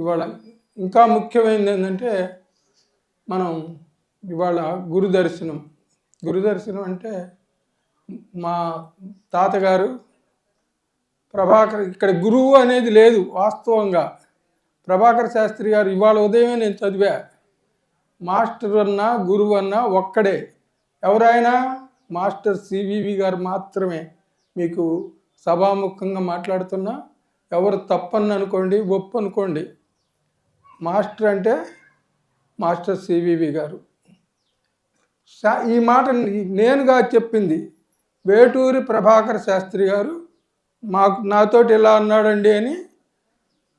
ఇవాళ ఇంకా ముఖ్యమైనది ఏంటంటే మనం ఇవాళ గురుదర్శనం అంటే మా తాతగారు ప్రభాకర్, ఇక్కడ గురువు అనేది లేదు వాస్తవంగా. ప్రభాకర్ శాస్త్రి గారు ఇవాళ ఉదయమే నేను చదివా, మాస్టర్ అన్నా గురువు అన్నా ఒక్కడే. ఎవరైనా మాస్టర్ సివివి గారు మాత్రమే. మీకు సభాముఖంగా మాట్లాడుతున్నా, ఎవరు తప్పని అనుకోండి, ఒప్పు అనుకోండి, మాస్టర్ అంటే మాస్టర్ సివివి గారు. ఈ మాట నేనుగా చెప్పింది వేటూరి ప్రభాకర్ శాస్త్రి గారు నాతోటి ఇలా అన్నాడండి అని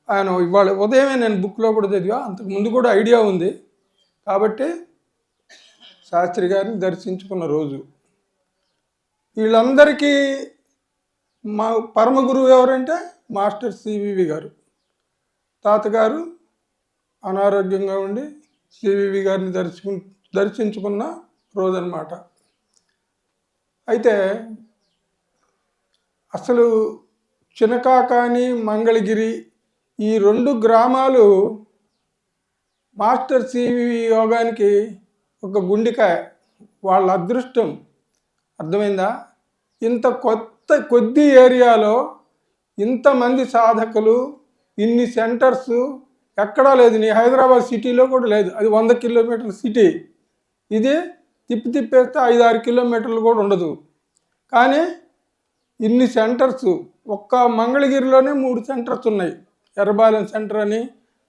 ఆయన ఇవాళ ఉదయమే నేను బుక్లో కూడా చదివా. అంతకుముందు కూడా ఐడియా ఉంది. కాబట్టి శాస్త్రి గారిని దర్శించుకున్న రోజు. వీళ్ళందరికీ మా పరమ గురువు ఎవరంటే మాస్టర్ సివివి గారు. తాతగారు అనారోగ్యంగా ఉండి సివివి గారిని దర్శించుకున్న రోజు అన్నమాట. అయితే అసలు చినకాకాని, మంగళగిరి ఈ 2 గ్రామాలు మాస్టర్ సివివి యోగానికి ఒక గుండికాయ. వాళ్ళ అదృష్టం. అర్థమైందా? ఇంత కొద్ది ఏరియాలో ఇంతమంది సాధకులు, ఇన్ని సెంటర్స్ ఎక్కడా లేదు. నీ హైదరాబాద్ సిటీలో కూడా లేదు. అది 100 కిలోమీటర్ల సిటీ. ఇది తిప్పేస్తే 5-6 కిలోమీటర్లు కూడా ఉండదు. కానీ ఇన్ని సెంటర్స్ ఒక్క మంగళగిరిలోనే 3 సెంటర్స్ ఉన్నాయి. ఎర్రబాలెం సెంటర్ అని,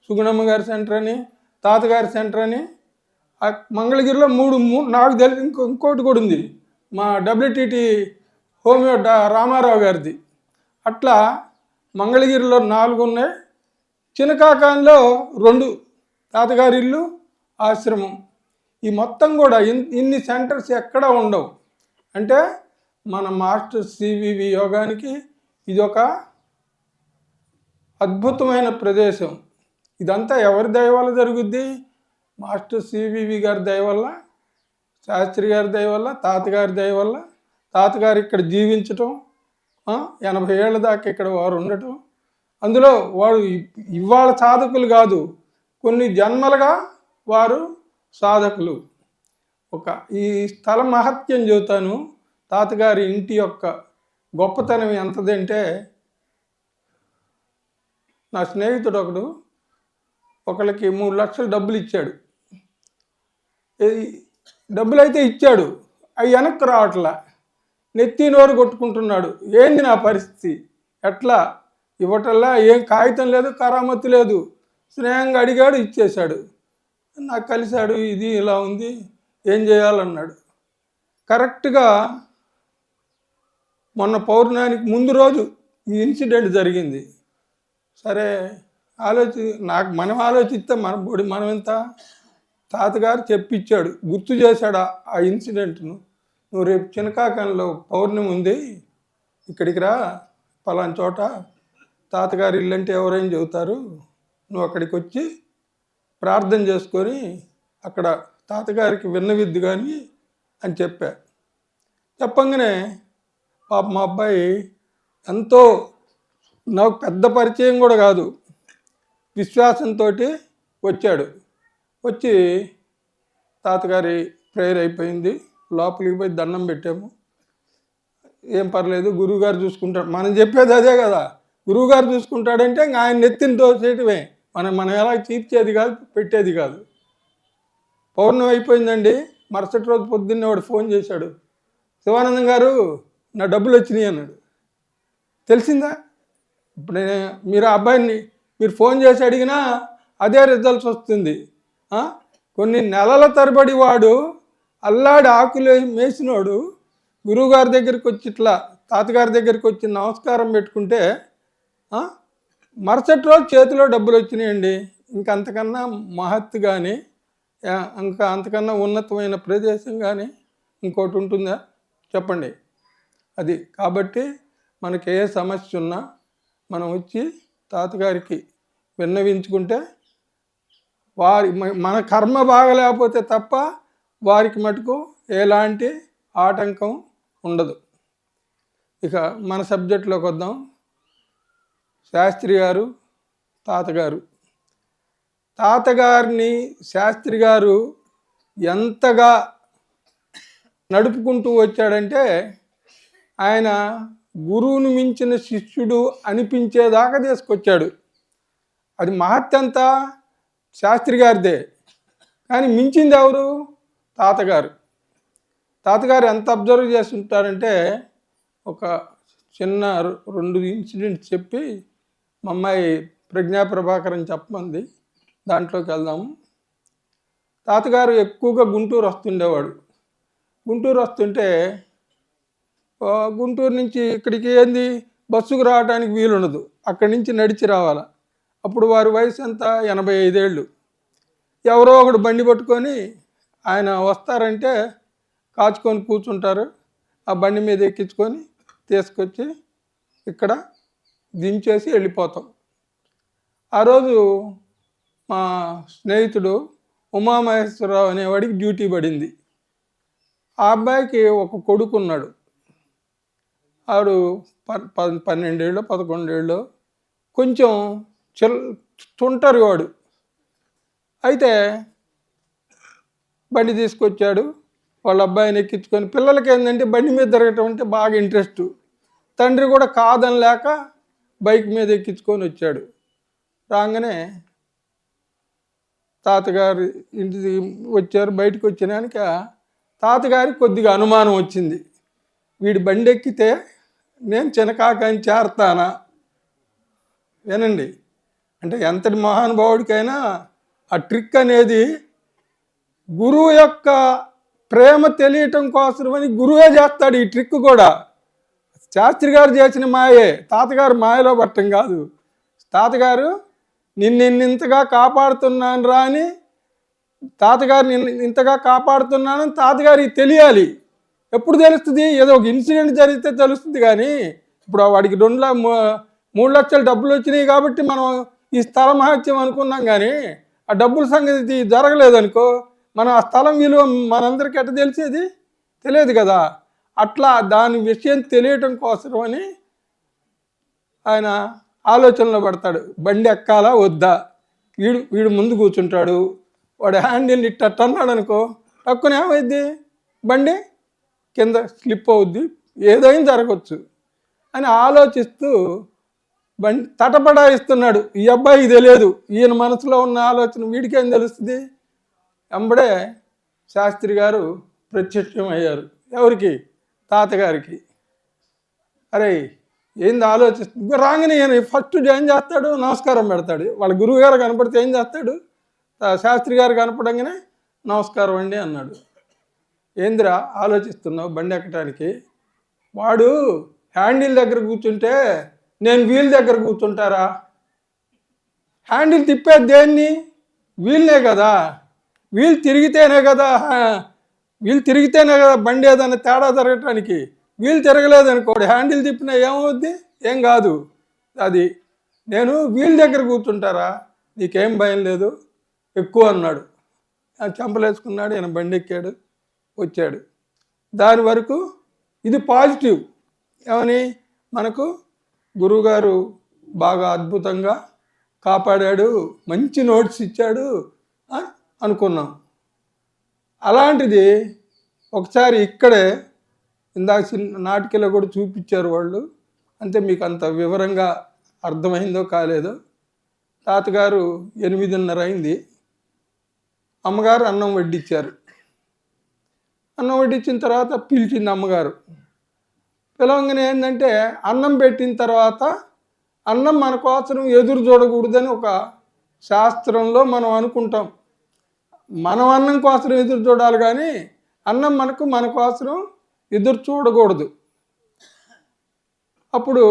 సుగుణమ్మ గారి సెంటర్ అని, తాతగారి సెంటర్ అని. మంగళగిరిలో 3 నాకు తెలిసి ఇంకోటి కూడా ఉంది, మా WTT హోమియో రామారావు గారిది. అట్లా మంగళగిరిలో 4 ఉన్నాయి. చినకాకాంలో 2, తాతగారి ఇల్లు, ఆశ్రమం. ఈ మొత్తం కూడా ఇన్ని సెంటర్స్ ఎక్కడా ఉండవు. అంటే మన మాస్టర్ సివివి యోగానికి ఇదొక అద్భుతమైన ప్రదేశం. ఇదంతా ఎవరి దయ వల్ల జరుగుద్ది? మాస్టర్ సివివి గారి దయ వల్ల, శాస్త్రి గారి దయ వల్ల, తాతగారి దయ వల్ల. తాతగారు ఇక్కడ జీవించటం, 80 ఏళ్ళ దాకా ఇక్కడ వారు ఉండటం. అందులో వారు ఇవాళ సాధకులు కాదు, కొన్ని జన్మలుగా వారు సాధకులు. ఈ స్థల మహత్యం చెబుతాను. తాతగారి ఇంటి యొక్క గొప్పతనం ఎంతదంటే, నా స్నేహితుడు ఒకళ్ళకి 3 లక్షలు డబ్బులు ఇచ్చాడు. డబ్బులు అయితే ఇచ్చాడు, అవి వెనక్కి రావట్లా. నెత్తి నోరు కొట్టుకుంటున్నాడు. ఏంది నా పరిస్థితి, ఎట్లా ఇవ్వటల్లా? ఏం కాగితం లేదు, కరామత్తు లేదు. స్నేహంగా అడిగాడు, ఇచ్చేశాడు. నాకు కలిశాడు, ఇది ఇలా ఉంది, ఏం చేయాలన్నాడు. కరెక్ట్గా మొన్న పౌర్ణానికి ముందు రోజు ఈ ఇన్సిడెంట్ జరిగింది. సరే మనం ఆలోచిస్తే మనం ఎంత? తాతగారు చెప్పించాడు, గుర్తు చేశాడు ఆ ఇన్సిడెంట్ను. నువ్వు రేపు చినకాకంలో పౌర్ణమి ఉంది, ఇక్కడికి రా, పలానా చోట తాతగారి ఇల్లు అంటే ఎవరైనా చెబుతారు, నువ్వు అక్కడికి వచ్చి ప్రార్థన చేసుకొని అక్కడ తాతగారికి విన్నవిద్దు కానీ అని చెప్పంగానే పాప మా అబ్బాయి ఎంతో, నాకు పెద్ద పరిచయం కూడా కాదు, విశ్వాసంతో వచ్చాడు. వచ్చి తాతగారి ప్రేయర్ అయిపోయింది, లోపలికి పోయి దండం పెట్టాము. ఏం పర్లేదు, గురువుగారు చూసుకుంటాడు. మనం చెప్పేది అదే కదా, గురువుగారు చూసుకుంటాడంటే ఇంకా ఆయన నెత్తిని తోసేయటమే. మనం ఎలా తీర్చేది కాదు, పెట్టేది కాదు. పౌర్ణమి అయిపోయిందండి. మరుసటి రోజు పొద్దున్నే వాడు ఫోన్ చేశాడు, శివానందం గారు నా డబ్బులు వచ్చినాయి అన్నాడు. తెలిసిందా? ఇప్పుడు మీరు ఆ అబ్బాయిని మీరు ఫోన్ చేసి అడిగినా అదే రిజల్ట్స్ వస్తుంది. కొన్ని నెలల తరబడి వాడు అల్లాడి ఆకులు మేసినోడు గురువుగారి దగ్గరికి వచ్చి ఇట్లా తాతగారి దగ్గరికి వచ్చి నమస్కారం పెట్టుకుంటే మరుసటి రోజు చేతిలో డబ్బులు వచ్చినాయండి. ఇంకంతకన్నా మహత్తు కానీ, ఇంకా అంతకన్నా ఉన్నతమైన ప్రదేశం కానీ ఇంకోటి ఉంటుందా చెప్పండి? అది కాబట్టి మనకి ఏ సమస్య ఉన్నా మనం వచ్చి తాతగారికి విన్నవించుకుంటే మన కర్మ బాగలేకపోతే తప్ప వారికి మటుకు ఎలాంటి ఆటంకం ఉండదు. ఇక మన సబ్జెక్టులోకి వద్దాం. శాస్త్రి గారు, తాతగారు తాతగారిని శాస్త్రి గారు ఎంతగా నడుపుకుంటూ వచ్చాడంటే ఆయన గురువును మించిన శిష్యుడు అనిపించేదాకా తీసుకొచ్చాడు. అది మహత్యంతా శాస్త్రి గారిదే, కానీ మించింది ఎవరు? తాతగారు. తాతగారు ఎంత అబ్జర్వ్ చేస్తుంటారంటే, ఒక చిన్న 2 ఇన్సిడెంట్స్ చెప్పి మా అమ్మాయి ప్రజ్ఞా ప్రభాకర్ అని చెప్పమంది, దాంట్లోకి వెళ్దాము. తాతగారు ఎక్కువగా గుంటూరు వస్తుండేవాడు. గుంటూరు వస్తుంటే గుంటూరు నుంచి ఇక్కడికి ఏంది బస్సుకు రావడానికి వీలుండదు, అక్కడి నుంచి నడిచి రావాలి. అప్పుడు వారి వయసు ఎంత? 85 ఏళ్ళు. ఎవరో ఒకడు బండి పట్టుకొని ఆయన వస్తారంటే కాచుకొని కూర్చుంటారు. ఆ బండి మీద ఎక్కించుకొని తీసుకొచ్చి ఇక్కడ దించేసి వెళ్ళిపోతాం. ఆ రోజు మా స్నేహితుడు ఉమామహేశ్వరరావు అనేవాడికి డ్యూటీ పడింది. ఆ అబ్బాయికి ఒక కొడుకు ఉన్నాడు. ఆడు 12 ఏళ్ళు 11 ఏళ్ళు, కొంచెం తుంటారు వాడు. అయితే బండి తీసుకొచ్చాడు, వాళ్ళ అబ్బాయిని ఎక్కించుకొని. పిల్లలకి ఏంటంటే బండి మీద తిరగటం అంటే బాగా ఇంట్రెస్ట్. తండ్రి కూడా కాదని లేక బైక్ మీద ఎక్కించుకొని వచ్చాడు. రాగానే తాతగారు ఇంటికి వచ్చారు. బయటకు వచ్చినాక తాతగారికి కొద్దిగా అనుమానం వచ్చింది, వీడి బండి ఎక్కితే నేను చినకాకాని చేరతానా? వినండి, అంటే ఎంతటి మహానుభావుడికైనా ఆ ట్రిక్ అనేది గురువు యొక్క ప్రేమ తెలియటం కోసమని గురువే చేస్తాడు ఈ ట్రిక్ కూడా. శాస్త్రి గారు చేసిన మాయే, తాతగారు మాయలో పట్టం కాదు. తాతగారు నిన్నింతగా కాపాడుతున్నాను రా అని, తాతగారు ఇంతగా కాపాడుతున్నానని తాతగారికి తెలియాలి. ఎప్పుడు తెలుస్తుంది? ఏదో ఒక ఇన్సిడెంట్ జరిగితే తెలుస్తుంది. కానీ ఇప్పుడు వాడికి 3 లక్షల డబ్బులు వచ్చినాయి కాబట్టి మనం ఈ స్థల మహత్యం అనుకున్నాం, కానీ ఆ డబ్బుల సంగతి జరగలేదనుకో, మనం ఆ స్థలం విలువ మనందరికీ ఎట్ట తెలిసేది? తెలియదు కదా. అట్లా దాని విషయం తెలియటం కోసమని ఆయన ఆలోచనలో పడతాడు. బండి ఎక్కాలా వద్దా? వీడు ముందు కూర్చుంటాడు, వాడు హ్యాండిల్ ఇట్ట అన్నాడు అనుకో, తక్కువ ఏమైద్ది? బండి కింద స్లిప్ అవుద్ది, ఏదైనా జరగవచ్చు అని ఆలోచిస్తూ బండి తటపడాయిస్తున్నాడు. ఈ అబ్బాయికి తెలియదు ఈయన మనసులో ఉన్న ఆలోచన, వీడికేం తెలుస్తుంది? వెంబడే శాస్త్రి గారు ప్రత్యక్షం అయ్యారు. ఎవరికి? తాతగారికి. అరే ఏంది ఆలోచిస్తుంది? రాగానే ఈయన ఫస్ట్ ఏం చేస్తాడు? నమస్కారం పెడతాడు. వాళ్ళ గురువు గారు కనపడితే ఏం చేస్తాడు? శాస్త్రి గారు కనపడంగానే నమస్కారం అండి అన్నాడు. ఏందిరా ఆలోచిస్తున్నావు బండి ఎక్కడానికి? వాడు హ్యాండిల్ దగ్గర కూర్చుంటే నేను వీల్ దగ్గర కూర్చుంటారా? హ్యాండిల్ తిప్పేది దేన్ని? వీల్నే కదా. వీల్ తిరిగితేనే కదా బండి ఏదైనా తేడా జరగటానికి. వీల్ తిరగలేదనుకోండి, హ్యాండిల్ తిప్పినా ఏమవుద్ది? ఏం కాదు. అది నేను వీల్ దగ్గర కూర్చుంటారా? నీకేం భయం లేదు, ఎక్కువ అన్నాడు. చెంపలేసుకున్నాడు, ఈయన బండి ఎక్కాడు, వచ్చాడు. దాని వరకు ఇది పాజిటివ్. ఏమని? మనకు గురువుగారు బాగా అద్భుతంగా కాపాడాడు, మంచి నోట్స్ ఇచ్చాడు అనుకున్నాం. అలాంటిది ఒకసారి ఇక్కడే ఇందాక నాటికలో కూడా చూపించారు వాళ్ళు, అంతే. మీకు అంత వివరంగా అర్థమైందో కాలేదో. తాతగారు 8:30 అయింది. అమ్మగారు అన్నం వడ్డించారు. అన్నం వడ్డించిన తర్వాత పిలిచింది అమ్మగారు. పిలవంగానే ఏంటంటే, అన్నం పెట్టిన తర్వాత అన్నం మన కోసం ఎదురు చూడకూడదని ఒక శాస్త్రంలో మనం అనుకుంటాం. మనం అన్నం కోసం ఎదురు చూడాలి, కానీ అన్నం మన కోసం ఎదురు చూడకూడదు. అప్పుడు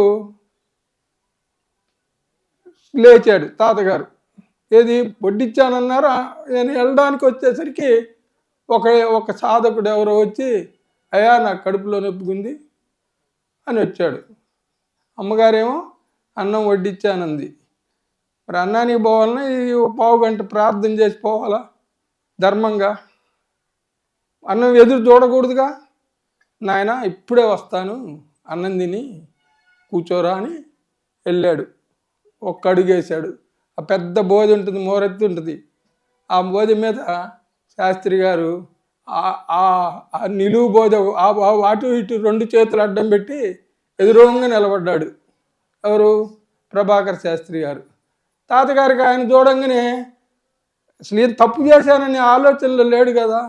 లేచాడు తాతగారు. ఏది వడ్డించానన్నారు. నేను వెళ్ళడానికి వచ్చేసరికి ఒక సాధకుడు ఎవరో వచ్చి, అయ్యా నాకు కడుపులో నొప్పుకుంది అని వచ్చాడు. అమ్మగారేమో అన్నం వడ్డించానంది. మరి అన్నానికి పోవాలన్నా ఈ 1/2 గంట ప్రార్థన చేసి పోవాలా ధర్మంగా? అన్నం ఎదురు చూడకూడదుగా. నాయన ఇప్పుడే వస్తాను, అన్నం తిని కూర్చోరా అని వెళ్ళాడు. ఒక్క అడుగేశాడు. ఆ పెద్ద బోధి ఉంటుంది, మోరెత్తి ఉంటుంది. ఆ బోధి మీద శాస్త్రి గారు ఆ నిలువు బోధ అటు ఇటు 2 చేతులు అడ్డం పెట్టి ఎదురుగా నిలబడ్డాడు. ఎవరు? ప్రభాకర్ శాస్త్రి గారు. తాతగారికి ఆయన చూడంగానే అసలు ఏం తప్పు చేశానని ఆలోచనలో లేడు కదా.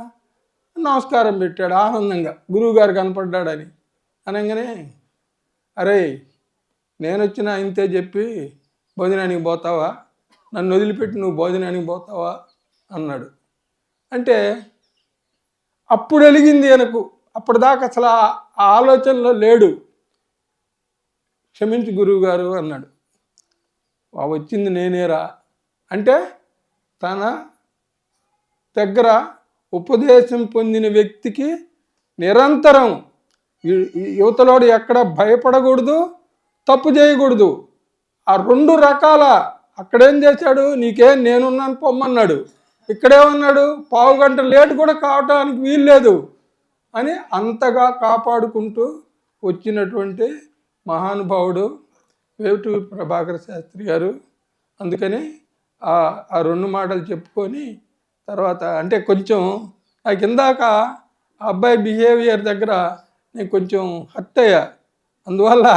నమస్కారం పెట్టాడు ఆనందంగా, గురువుగారు కనపడ్డాడని. అనగానే, అరే నేను వచ్చిన ఇంతే చెప్పి భోజనానికి పోతావా, నన్ను వదిలిపెట్టి నువ్వు భోజనానికి పోతావా అన్నాడు. అంటే అప్పుడు వెలిగింది ఆయనకు. అప్పటిదాకా అసలు ఆ ఆలోచనలో లేడు. క్షమించి గురువు గారు అన్నాడు. వచ్చింది నేనేరా అంటే తన దగ్గర ఉపదేశం పొందిన వ్యక్తికి నిరంతరం యువతలోడు ఎక్కడ భయపడకూడదు, తప్పు చేయకూడదు. ఆ 2 రకాల అక్కడేం చేశాడు, నీకేం నేనున్నాను పొమ్మన్నాడు. ఇక్కడేమన్నాడు, పావు గంట లేట్ కూడా కావటానికి వీల్లేదు అని అంతగా కాపాడుకుంటూ వచ్చినటువంటి మహానుభావుడు వేటూరి ప్రభాకర్ శాస్త్రి గారు. అందుకని ఆ 2 మాటలు చెప్పుకొని తర్వాత అంటే కొంచెం నాకు ఇందాక ఆ అబ్బాయి బిహేవియర్ దగ్గర నేను కొంచెం హర్ట్ అయ్యా. అందువల్ల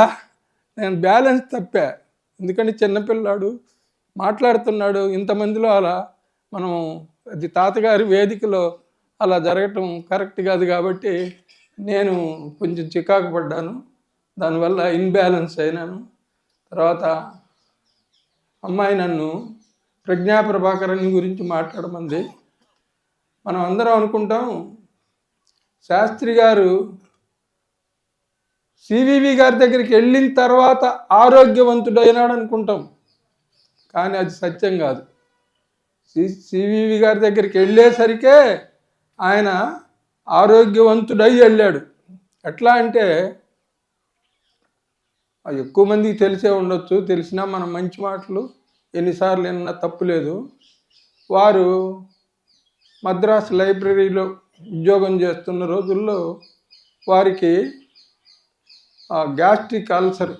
నేను బ్యాలెన్స్ తప్పా. ఎందుకంటే చిన్నపిల్లాడు మాట్లాడుతున్నాడు ఇంతమందిలో, అలా మనం అది తాతగారి వేదికలో అలా జరగటం కరెక్ట్ కాదు. కాబట్టి నేను కొంచెం చికాకు పడ్డాను, దానివల్ల ఇన్బ్యాలెన్స్ అయినాను. తర్వాత అమ్మాయి నన్ను ప్రజ్ఞా ప్రభాకరన్ గురించి మాట్లాడమంది. మనం అందరం అనుకుంటాం శాస్త్రి గారు సివివి గారి దగ్గరికి వెళ్ళిన తర్వాత ఆరోగ్యవంతుడైనాడు అనుకుంటాం, కానీ అది సత్యం కాదు. సివివి గారి దగ్గరికి వెళ్ళేసరికే ఆయన ఆరోగ్యవంతుడై వెళ్ళాడు. ఎట్లా అంటే ఎక్కువ మందికి తెలిసే ఉండొచ్చు, తెలిసినా మనం మంచి మాటలు ఎన్నిసార్లు విన్నా తప్పులేదు. వారు మద్రాసు లైబ్రరీలో ఉద్యోగం చేస్తున్న రోజుల్లో వారికి గ్యాస్ట్రిక్ అల్సర్,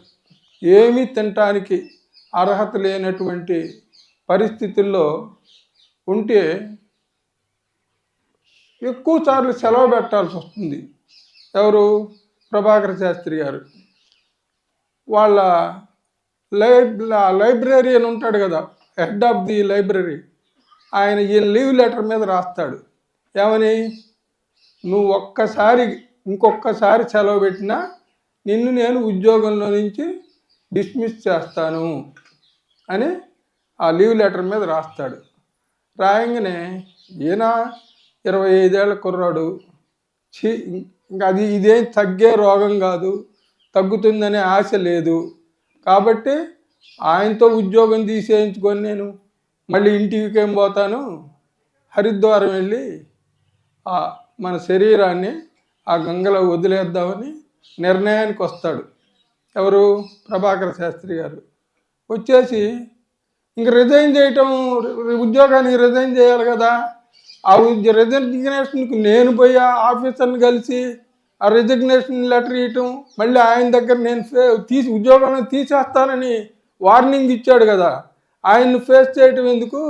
ఏమీ తినటానికి అర్హత లేనటువంటి పరిస్థితుల్లో ఉంటే ఎక్కువసార్లు సెలవు పెట్టాల్సి వస్తుంది. ఎవరు? ప్రభాకర్ శాస్త్రి గారు. వాళ్ళ లైబ్రరీయన్ ఉంటాడు కదా, హెడ్ ఆఫ్ ది లైబ్రరీ, ఆయన ఈ లీవ్ లెటర్ మీద రాస్తాడు. ఏమని? నువ్వు ఇంకొకసారి సెలవు పెట్టినా నిన్ను నేను ఉద్యోగంలో నుంచి డిస్మిస్ చేస్తాను అని ఆ లీవ్ లెటర్ మీద రాస్తాడు. రాయంగానే ఈయన 25 ఏళ్ల కుర్రాడు, ఇంకా ఇదేం తగ్గే రోగం కాదు, తగ్గుతుందనే ఆశ లేదు. కాబట్టి ఆయనతో ఉద్యోగం తీసేయించుకొని నేను మళ్ళీ ఇంటికి ఏం పోతాను, హరిద్వారం వెళ్ళి మన శరీరాన్ని ఆ గంగలో వదిలేద్దామని నిర్ణయానికి వస్తాడు. ఎవరు? ప్రభాకర్ శాస్త్రి గారు. వచ్చేసి ఇంక రిజైన్ చేయటం, ఉద్యోగానికి రిజైన్ చేయాలి కదా. ఆ రిజిగ్నేషన్కి నేను పోయి ఆఫీసర్ని కలిసి ఆ రిజిగ్నేషన్ లెటర్ ఇవ్వటం, మళ్ళీ ఆయన దగ్గర నేను ఉద్యోగాన్ని తీసేస్తానని వార్నింగ్ ఇచ్చాడు కదా, ఆయన్ని ఫేస్ చేయటం ఎందుకు?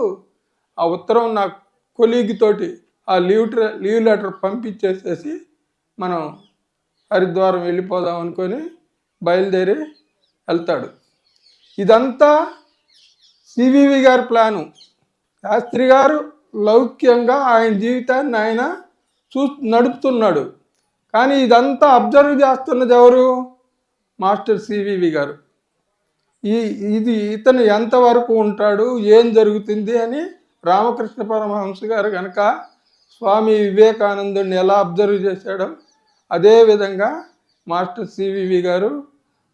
ఆ ఉత్తరం నా కొలీగ్ తోటి ఆ లీవ్ లెటర్ పంపించేసేసి మనం హరిద్వారం వెళ్ళిపోదాం అనుకొని బయలుదేరి వెళ్తాడు. ఇదంతా సివివి గారి ప్లాను. శాస్త్రి గారు లౌక్యంగా ఆయన జీవితాన్ని ఆయన నడుపుతున్నాడు. కానీ ఇదంతా అబ్జర్వ్ చేస్తున్నది ఎవరు? మాస్టర్ సివివి గారు. ఇతను ఎంతవరకు ఉంటాడు, ఏం జరుగుతుంది అని రామకృష్ణ పరమహంస గారు కనుక స్వామి వివేకానందుడిని ఎలా అబ్జర్వ్ చేశాడో అదేవిధంగా మాస్టర్ సివివి గారు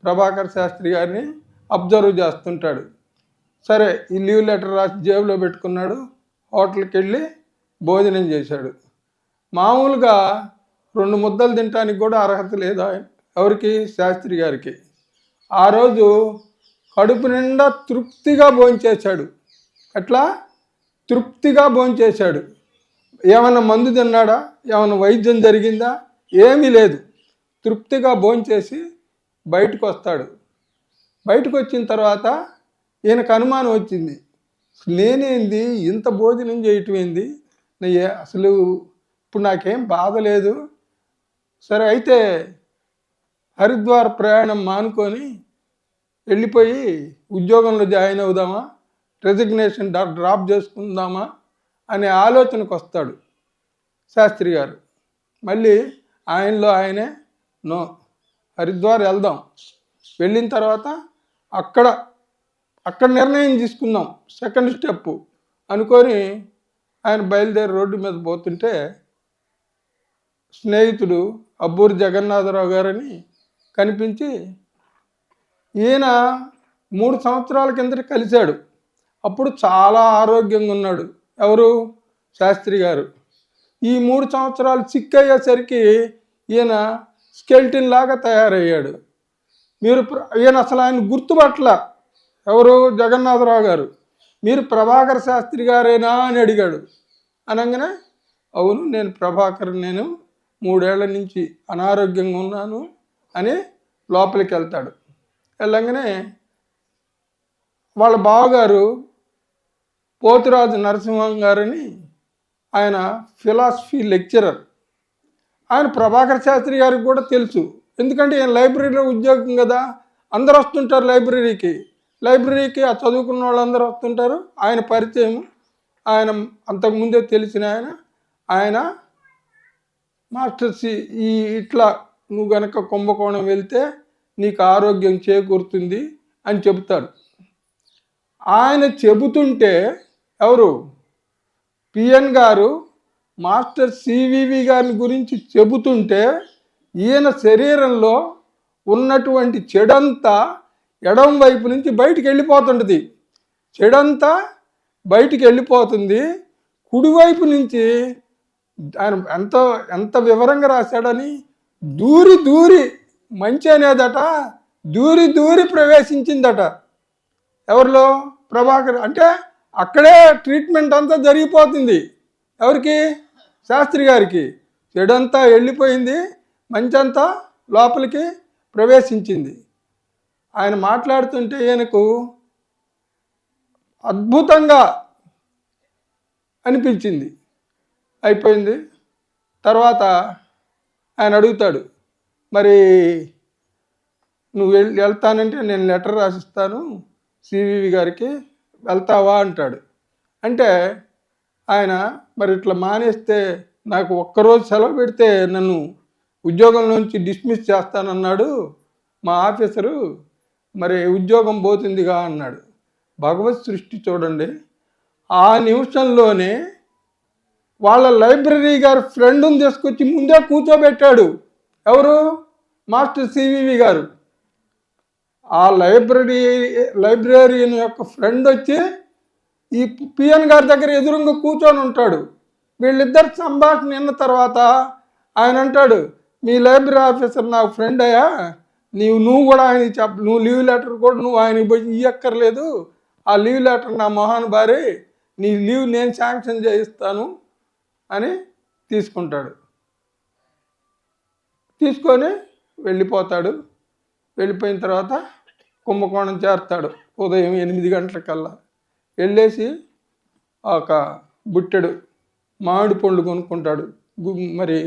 ప్రభాకర్ శాస్త్రి గారిని అబ్జర్వ్ చేస్తుంటాడు. సరే, ఈ లీవ్ లెటర్ రాసి జేబులో పెట్టుకున్నాడు. హోటల్కి వెళ్ళి భోజనం చేశాడు. మామూలుగా 2 ముద్దలు తినడానికి కూడా అర్హత లేదు ఎవరికి? శాస్త్రి గారికి. ఆ రోజు కడుపు నిండా తృప్తిగా భోంచేశాడు. అట్లా తృప్తిగా భోంచేశాడు. ఏమన్నా మందు తిన్నాడా? ఏమన్నా వైద్యం జరిగిందా? ఏమీ లేదు. తృప్తిగా భోంచేసి బయటకు వస్తాడు. బయటకు వచ్చిన తర్వాత ఈయనకు అనుమానం వచ్చింది. నేనేంది ఇంత భోజనం చేయటం ఏంది, అసలు ఇప్పుడు నాకేం బాధ లేదు. సరే అయితే హరిద్వార్ ప్రయాణం మానుకొని వెళ్ళిపోయి ఉద్యోగంలో జాయిన్ అవుదామా, రెసిగ్నేషన్ డ్రాప్ చేసుకుందామా అనే ఆలోచనకు వస్తాడు శాస్త్రి గారు. మళ్ళీ ఆయనలో ఆయనే నో, హరిద్వార్ వెళ్దాం, వెళ్ళిన తర్వాత అక్కడ నిర్ణయం తీసుకుందాం, సెకండ్ స్టెప్ అనుకొని ఆయన బయలుదేరి రోడ్డు మీద పోతుంటే స్నేహితుడు అబ్బూరి జగన్నాథరావు గారని కనిపించి, ఈయన 3 సంవత్సరాల కిందట కలిశాడు. అప్పుడు చాలా ఆరోగ్యంగా ఉన్నాడు. ఎవరు? శాస్త్రి గారు. ఈ 3 సంవత్సరాలు సిక్ అయ్యేసరికి ఈయన స్కెల్టిన్ లాగా తయారయ్యాడు. ఈయన అసలు ఆయన గుర్తుపట్ల. ఎవరు? జగన్నాథరావు గారు. మీరు ప్రభాకర్ శాస్త్రి గారేనా అని అడిగాడు. అనగానే అవును, నేను ప్రభాకర్, నేను 3 ఏళ్ల నుంచి అనారోగ్యంగా ఉన్నాను అని లోపలికి వెళ్తాడు. వెళ్ళంగానే వాళ్ళ బావగారు పోతురాజు నరసింహం గారని, ఆయన ఫిలాసఫీ లెక్చరర్. ఆయన ప్రభాకర్ శాస్త్రి గారికి కూడా తెలుసు. ఎందుకంటే ఈయన లైబ్రరీలో ఉద్యోగం కదా, అందరు వస్తుంటారు లైబ్రరీకి ఆ చదువుకున్న వాళ్ళందరూ వస్తుంటారు. ఆయన పరిచయం, ఆయన అంతకుముందే తెలిసిన ఆయన మాస్టర్స్ ఇట్లా నువ్వు గనక కుంభకోణం వెళ్తే నీకు ఆరోగ్యం చేకూరుతుంది అని చెబుతాడు. ఆయన చెబుతుంటే ఎవరు? పిఎన్ గారు మాస్టర్ సివివి గారి గురించి చెబుతుంటే ఈయన శరీరంలో ఉన్నటువంటి చెడంతా ఎడం వైపు నుంచి బయటికి వెళ్ళిపోతుంటుంది. చెడంతా బయటికి వెళ్ళిపోతుంది. కుడివైపు నుంచి ఆయన ఎంత వివరంగా రాశాడని, దూరి మంచి అనేదట దూరి ప్రవేశించిందట. ఎవరిలో? ప్రభాకర్. అంటే అక్కడే ట్రీట్మెంట్ అంతా జరిగిపోతుంది. ఎవరికి? శాస్త్రి గారికి. చెడంతా వెళ్ళిపోయింది, మంచి అంతా లోపలికి ప్రవేశించింది. ఆయన మాట్లాడుతుంటే ఈయనకు అద్భుతంగా అనిపించింది. అయిపోయింది. తర్వాత ఆయన అడుగుతాడు, మరి నువ్వు వెళ్తానంటే నేను లెటర్ రాసిస్తాను సివివి గారికి, వెళ్తావా అంటాడు. అంటే ఆయన మరి ఇట్లా మానేస్తే నాకు ఒక్కరోజు సెలవు పెడితే నన్ను ఉద్యోగంలోంచి డిస్మిస్ చేస్తానన్నాడు మా ఆఫీసరు, మరి ఉద్యోగం పోతుందిగా అన్నాడు. భగవత్ సృష్టి చూడండి. ఆ నిమిషంలోనే వాళ్ళ లైబ్రరీ గారు ఫ్రెండ్ని తీసుకొచ్చి ముందే కూర్చోబెట్టాడు. ఎవరు? మాస్టర్ సివివి గారు. ఆ లైబ్రరీయన్ యొక్క ఫ్రెండ్ వచ్చి ఈ పిఎన్ గారి దగ్గర ఎదురుగా కూర్చొని ఉంటాడు. వీళ్ళిద్దరు సంభాషణ విన్న తర్వాత ఆయన అంటాడు, మీ లైబ్రరీ ఆఫీసర్ నాకు ఫ్రెండ్ అయ్యా, నువ్వు కూడా ఆయన నువ్వు లీవ్ లెటర్ కూడా నువ్వు ఆయనకి పోయి ఇవ్వక్కర్లేదు, ఆ లీవ్ లెటర్ నా మొహాన్ భారీ, నీ లీవ్ నేను శాంక్షన్ చేయిస్తాను అని తీసుకుంటాడు. తీసుకొని వెళ్ళిపోతాడు. వెళ్ళిపోయిన తర్వాత కుంభకోణం చేరుతాడు. ఉదయం 8 గంటలకల్లా వెళ్ళేసి ఒక బుట్టెడు మామిడి పండ్లు కొనుక్కుంటాడు. మరి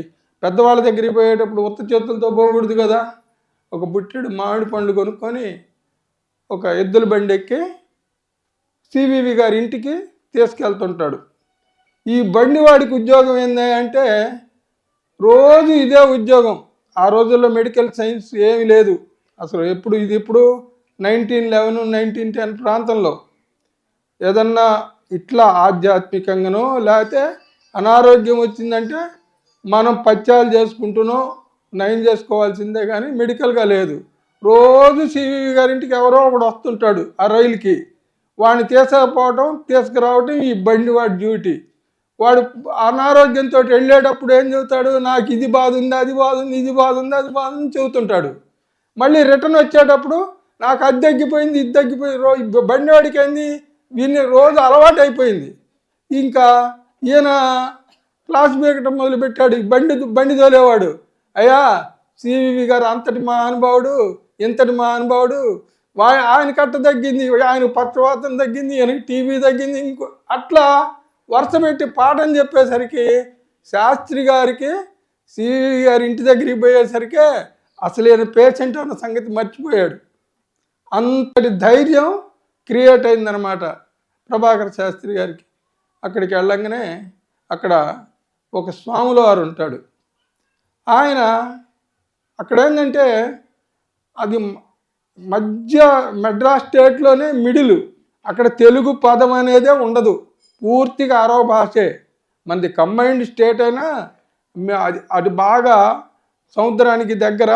పెద్దవాళ్ళ దగ్గరికి పోయేటప్పుడు ఉత్త చేతులతో పోకూడదు కదా. ఒక బుట్టెడు మామిడి పండ్లు కొనుక్కొని ఒక ఎద్దుల బండి ఎక్కి సివివి గారి ఇంటికి తీసుకెళ్తుంటాడు. ఈ బండి వాడికి ఉద్యోగం ఏంది అంటే రోజు ఇదే ఉద్యోగం. ఆ రోజుల్లో మెడికల్ సైన్స్ ఏమీ లేదు అసలు. ఇప్పుడు 1911, 1910 ప్రాంతంలో ఏదన్నా ఇట్లా ఆధ్యాత్మికంగానో లేకపోతే అనారోగ్యం వచ్చిందంటే మనం పత్యాలు చేసుకుంటూనో నయం చేసుకోవాల్సిందే, కానీ మెడికల్గా లేదు. రోజు సివివి గారింటికి ఎవరో ఒకడు వస్తుంటాడు ఆ రైలుకి. వాడిని తీసుకురావటం ఈ బండి వాడి డ్యూటీ. వాడు అనారోగ్యంతో వెళ్ళేటప్పుడు ఏం చెబుతాడు? నాకు ఇది బాధ ఉంది, అది బాధ ఉంది, ఇది బాధ ఉంది, అది బాధ ఉంది చెబుతుంటాడు. మళ్ళీ రిటర్న్ వచ్చేటప్పుడు నాకు అది తగ్గిపోయింది, ఇది తగ్గిపోయింది. బండి వాడికి ఏంది, వీళ్ళని రోజు అలవాటు అయిపోయింది. ఇంకా ఈయన క్లాస్ బీకటం మొదలుపెట్టాడు. బండి తోలేవాడు, అయ్యా సివివి గారు అంతటి మహానుభావుడు, ఇంతటి మహానుభావుడు, ఆయన కట్ట తగ్గింది, ఆయన పక్షవాతం తగ్గింది, ఆయనకి టీబీ తగ్గింది, ఇంకో అట్లా వరుస పెట్టి పాఠం చెప్పేసరికి శాస్త్రి గారికి సివి గారి ఇంటి దగ్గరికి పోయేసరికి అసలు ఈయన పేషెంట్ అన్న సంగతి మర్చిపోయాడు. అంతటి ధైర్యం క్రియేట్ అయిందనమాట ప్రభాకర్ శాస్త్రి గారికి. అక్కడికి వెళ్ళంగానే అక్కడ ఒక స్వాముల వారు ఉంటాడు. ఆయన అక్కడ ఏంటంటే అది మెడ్రాస్ స్టేట్లోనే మిడిల్, అక్కడ తెలుగు పదం అనేదే ఉండదు, పూర్తిగా అరవ భాషే. మనది కంబైన్డ్ స్టేట్ అయినా అది బాగా సముద్రానికి దగ్గర,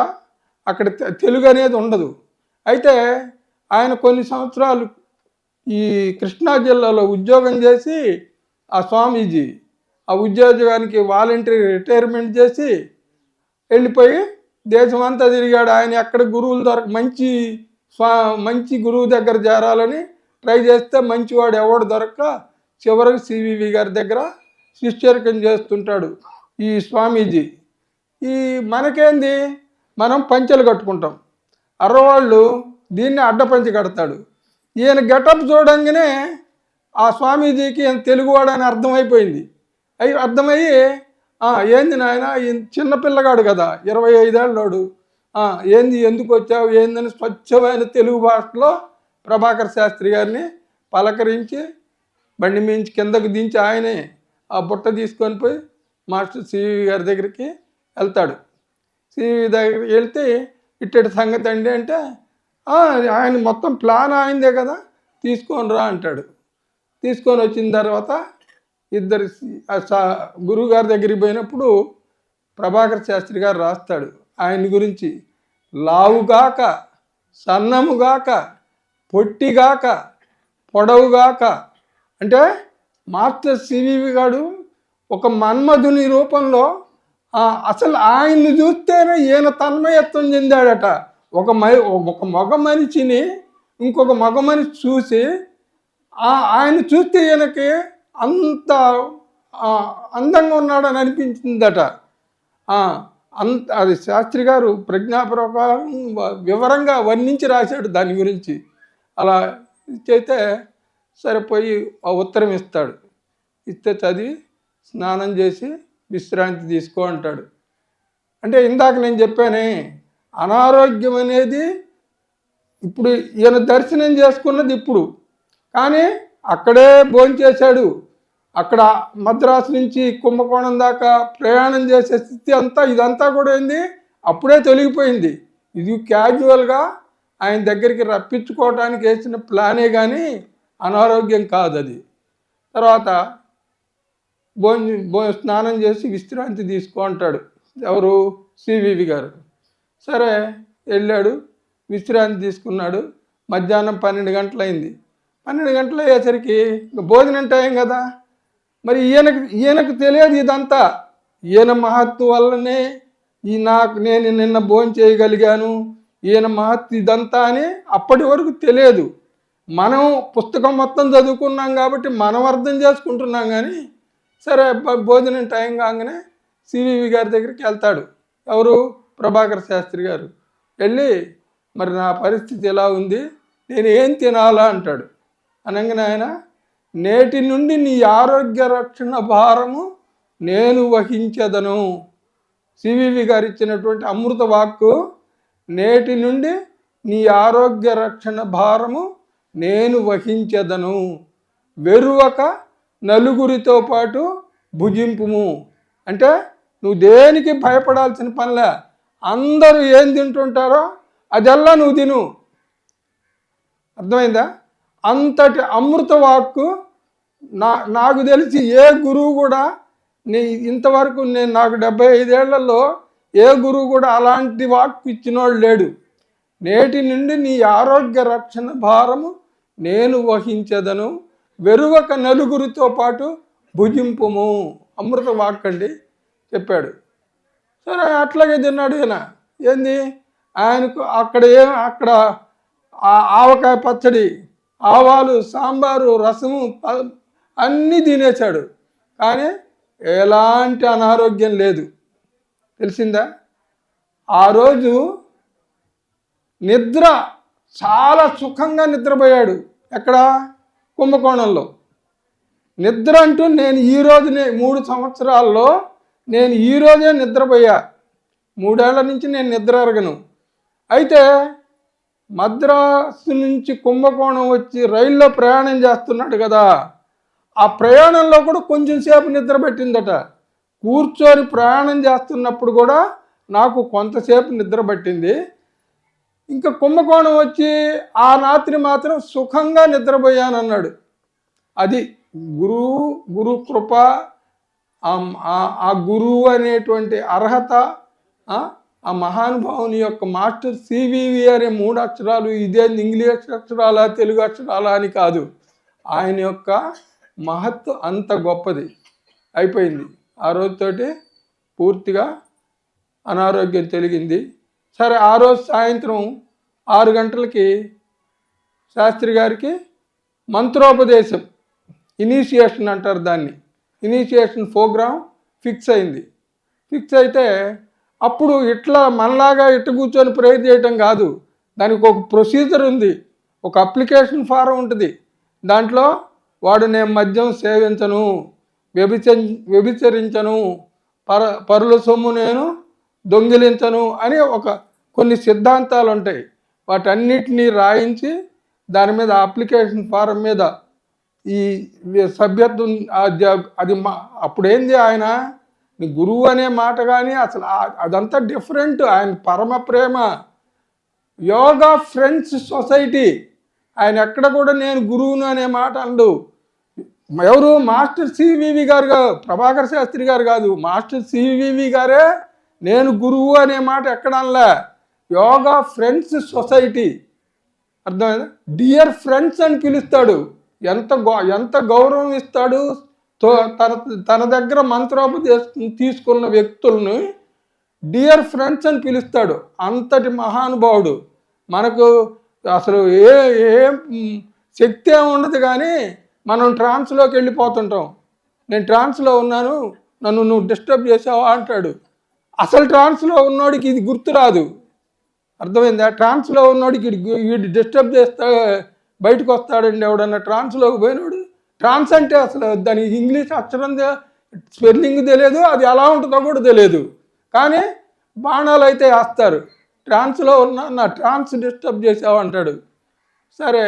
అక్కడ తెలుగు అనేది ఉండదు. అయితే ఆయన కొన్ని సంవత్సరాలు ఈ కృష్ణా జిల్లాలో ఉద్యోగం చేసి ఆ స్వామీజీ ఆ ఉద్యోగానికి వాలంటరీ రిటైర్మెంట్ చేసి వెళ్ళిపోయి దేశమంతా తిరిగాడు. ఆయన ఎక్కడ గురువులు మంచి గురువు దగ్గర చేరాలని ట్రై చేస్తే మంచివాడు ఎవడు దొరక్క చివరికి సివివి గారి దగ్గర శిష్యరికం చేస్తుంటాడు ఈ స్వామీజీ. ఈ మనకేంది, మనం పంచెలు కట్టుకుంటాం, అర్రవాళ్ళు దీన్ని అడ్డపంచి కడతాడు. ఈయన గెటప్ చూడంగానే ఆ స్వామీజీకి ఈయన తెలుగువాడని అర్థమైపోయింది. అర్థమయ్యి ఏంది నాయన, చిన్నపిల్లగాడు కదా, 25 ఏళ్ళోడు, ఏంది ఎందుకు వచ్చావు ఏందని స్వచ్ఛమైన తెలుగు భాషలో ప్రభాకర్ శాస్త్రి గారిని పలకరించి బండి మించి కిందకు దించి ఆయనే ఆ బుట్ట తీసుకొని పోయి మాస్టర్ సివి గారి దగ్గరికి వెళ్తాడు. సివి దగ్గరికి వెళ్తే ఇట్టటి సంగతి అండి అంటే, ఆయన మొత్తం ప్లాన్ ఆయనదే కదా, తీసుకొని రా అంటాడు. తీసుకొని వచ్చిన తర్వాత ఇద్దరు గురువుగారి దగ్గరికి పోయినప్పుడు ప్రభాకర్ శాస్త్రి గారు రాస్తాడు ఆయన గురించి, లావుగాక, సన్నముగాక, పొట్టిగాక, పొడవుగాక. అంటే మాస్టర్ సివివి గారు ఒక మన్మధుని రూపంలో అసలు ఆయన్ని చూస్తేనే ఈయన తన్మయత్వం చెందాడట. ఒక మగ మనిషిని ఇంకొక మగ మనిషి చూసి ఆయన చూస్తే ఈయనకి అంత అందంగా ఉన్నాడని అనిపించిందట. అది శాస్త్రి గారు ప్రజ్ఞాపూర్వకం వివరంగా వర్ణించి రాశాడు దాని గురించి. అలా ఇచ్చైతే సరిపోయి ఆ ఉత్తరం ఇస్తాడు. ఇస్తే చదివి స్నానం చేసి విశ్రాంతి తీసుకో అంటాడు. అంటే ఇందాక నేను చెప్పానే, అనారోగ్యం అనేది ఇప్పుడు ఈయన దర్శనం చేసుకున్నది ఇప్పుడు, కానీ అక్కడే భోంచేశాడు. అక్కడ మద్రాసు నుంచి కుంభకోణం దాకా ప్రయాణం చేసే స్థితి అంతా ఇదంతా కూడా ఏంది అప్పుడే తొలగిపోయింది. ఇది క్యాజువల్గా ఆయన దగ్గరికి రప్పించుకోవడానికి వేసిన ప్లానే కానీ అనారోగ్యం కాదు అది. తర్వాత స్నానం చేసి విశ్రాంతి తీసుకో అంటాడు ఎవరు, సివివి గారు. సరే వెళ్ళాడు, విశ్రాంతి తీసుకున్నాడు. మధ్యాహ్నం 12 గంటలైంది. 12 గంటలు అయ్యేసరికి భోజనం టైం కదా. మరి ఈయనకు తెలియదు ఇదంతా, ఈయన మహత్తు వల్లనే నేను నిన్న భోజనం చేయగలిగాను, ఈయన మహత్తు ఇదంతా అని అప్పటి వరకు తెలియదు. మనం పుస్తకం మొత్తం చదువుకున్నాం కాబట్టి మనం అర్థం చేసుకుంటున్నాం. కానీ సరే భోజనం టైం కాగానే సివివి గారి దగ్గరికి వెళ్తాడు ఎవరు, ప్రభాకర్ శాస్త్రి గారు. వెళ్ళి మరి నా పరిస్థితి ఎలా ఉంది, నేను ఏం తినాలా అంటాడు. అనగానే ఆయన, నేటి నుండి నీ ఆరోగ్య రక్షణ భారము నేను వహించదను. సివివి గారు ఇచ్చినటువంటి అమృత వాక్కు, నేటి నుండి నీ ఆరోగ్య రక్షణ భారము నేను వహించదను, వెరువక నలుగురితో పాటు భుజింపుము. అంటే నువ్వు దేనికి భయపడాల్సిన పనిలే, అందరూ ఏం తింటుంటారో అదెల్లా నువ్వు తిను. అర్థమైందా? అంతటి అమృత వాక్కు నాకు తెలిసి ఏ గురువు కూడా ఇంతవరకు నాకు 75 ఏళ్లలో ఏ గురువు కూడా అలాంటి వాక్కు ఇచ్చినోడు లేడు. నేటి నుండి నీ ఆరోగ్య రక్షణ భారము నేను వహించదను, వెరువక నలుగురితో పాటు భుజింపుము. అమృత వాక్ అండి చెప్పాడు. సరే అట్లాగే తిన్నాడు ఈయన. ఏంది ఆయనకు అక్కడ ఆవకాయ పచ్చడి, ఆవాలు, సాంబారు, రసము అన్నీ తినేశాడు. కానీ ఎలాంటి అనారోగ్యం లేదు. తెలిసిందా? ఆ రోజు నిద్ర చాలా సుఖంగా నిద్రపోయాడు. ఎక్కడ? కుంభకోణంలో. నిద్ర అంటూ నేను ఈరోజునే 3 సంవత్సరాల్లో నేను ఈరోజే నిద్రపోయా. 3 ఏళ్ల నుంచి నేను నిద్ర అరగను. అయితే మద్రాసు నుంచి కుంభకోణం వచ్చి రైల్లో ప్రయాణం చేస్తున్నాడు కదా, ఆ ప్రయాణంలో కూడా కొంచెం సేపు నిద్ర పట్టిందట. కూర్చొని ప్రయాణం చేస్తున్నప్పుడు కూడా నాకు కొంతసేపు నిద్ర పట్టింది. ఇంకా కుంభకోణం వచ్చి ఆ రాత్రి మాత్రం సుఖంగా నిద్రపోయానన్నాడు. అది గురు కృప, ఆ గురువు అనేటువంటి అర్హత, ఆ మహానుభావుని యొక్క మాస్టర్ సివివి అనే 3 అక్షరాలు, ఇదే ఇంగ్లీష్ అక్షరాలా తెలుగు అక్షరాలా అని కాదు, ఆయన యొక్క మహత్తు అంత గొప్పది. అయిపోయింది. ఆ రోజుతోటి పూర్తిగా అనారోగ్యం తొలగింది. సరే, ఆ రోజు సాయంత్రం 6 గంటలకి శాస్త్రి గారికి మంత్రోపదేశం, ఇనీషియేషన్ అంటారు దాన్ని, ఇనీషియేషన్ ప్రోగ్రాం ఫిక్స్ అయింది. ఫిక్స్ అయితే అప్పుడు ఇట్లా మనలాగా కూర్చొని ప్రేయర్ చేయటం కాదు, దానికి ఒక ప్రొసీజర్ ఉంది, ఒక అప్లికేషన్ ఫారం ఉంటుంది. దాంట్లో వాడు నేను మద్యం సేవించను, వ్యభిచరించను, పరుల సొమ్ము నేను దొంగిలించను అని కొన్ని సిద్ధాంతాలు ఉంటాయి. వాటన్నిటినీ రాయించి దాని మీద అప్లికేషన్ ఫారం మీద ఈ సభ్యత్వం అది అప్పుడేంది, ఆయన గురువు అనే మాట కానీ అసలు అదంతా డిఫరెంట్. ఆయన పరమ ప్రేమ, యోగా ఫ్రెండ్స్ సొసైటీ. ఆయన ఎక్కడ కూడా నేను గురువును అనే మాట అండు. ఎవరు? మాస్టర్ సివివి గారు, ప్రభాకర్ శాస్త్రి గారు కాదు, మాస్టర్ సివివి గారే నేను గురువు అనే మాట ఎక్కడ అనలే. యోగా ఫ్రెండ్స్ సొసైటీ, అర్థమైందా? డియర్ ఫ్రెండ్స్ అని పిలుస్తాడు. ఎంత గౌరవం ఇస్తాడు. తన దగ్గర మంత్రోపదేశం తీసుకున్న వ్యక్తుల్ని డియర్ ఫ్రెండ్స్ అని పిలుస్తాడు. అంతటి మహానుభావుడు. మనకు అసలు ఏ శక్తి ఏమి ఉండదు, కానీ మనం ట్రాన్స్లోకి వెళ్ళిపోతుంటాం. నేను ట్రాన్స్లో ఉన్నాను, నన్ను నువ్వు డిస్టర్బ్ చేసావా అంటాడు. అసలు ట్రాన్స్లో ఉన్నోడికి ఇది గుర్తురాదు. అర్థమైందా? ట్రాన్స్లో ఉన్నోడికి వీడు డిస్టర్బ్ చేస్తా బయటకు వస్తాడండి ఎవడన్నా ట్రాన్స్లోకి పోయినోడు. ట్రాన్స్ అంటే అసలు దాని ఇంగ్లీష్ అక్షరం స్పెల్లింగ్ తెలియదు, అది ఎలా ఉంటుందో కూడా తెలియదు, కానీ బాణాలు అయితే వేస్తారు. ట్రాన్స్లో ఉన్నా నా ట్రాన్స్ డిస్టర్బ్ చేసావు అంటాడు. సరే,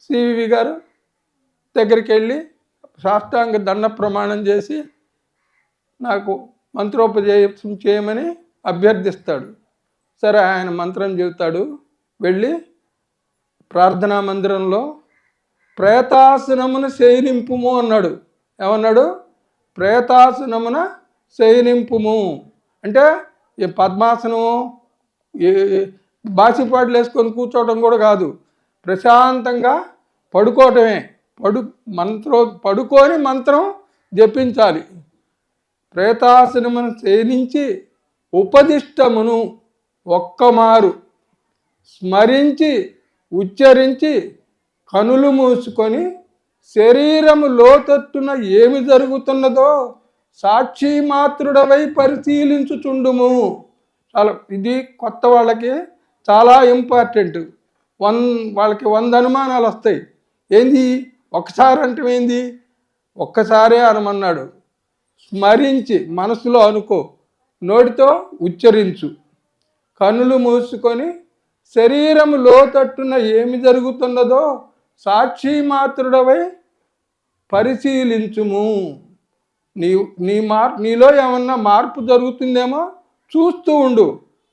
సివివి గారు దగ్గరికి వెళ్ళి సాష్టాంగ దండ ప్రమాణం చేసి నాకు మంత్రోపదేశం చేయమని అభ్యర్థిస్తాడు. సరే, ఆయన మంత్రం చెబుతాడు. వెళ్ళి ప్రార్థనా మందిరంలో ప్రేతాసనమున శయనింపుము అన్నాడు. ఏమన్నాడు? ప్రేతాసనమున శయనింపుము అంటే ఈ పద్మాసనము, ఏ బాసిపాట్లు వేసుకొని కూర్చోవడం కూడా కాదు, ప్రశాంతంగా పడుకోవటమే. పడుకొని మంత్రం జపించాలి. ప్రేతాసనమును శయనించి ఉపదిష్టమును ఒక్కమారు స్మరించి ఉచ్చరించి కనులు మూసుకొని శరీరము లోతట్టున ఏమి జరుగుతున్నదో సాక్షి మాత్రుడవై పరిశీలించుచుండుము. చాలా, ఇది కొత్త వాళ్ళకి చాలా ఇంపార్టెంట్. వాళ్ళకి 100 అనుమానాలు వస్తాయి. ఏంది ఒక్కసారి అంటే ఏంది? ఒక్కసారే అనమన్నాడు. స్మరించి మనసులో అనుకో, నోటితో ఉచ్చరించు, కనులు మూసుకొని శరీరము లోతట్టున ఏమి జరుగుతున్నదో సాక్షి మాత్రుడవై పరిశీలించుము. నీలో ఏమన్నా మార్పు జరుగుతుందేమో చూస్తూ ఉండు.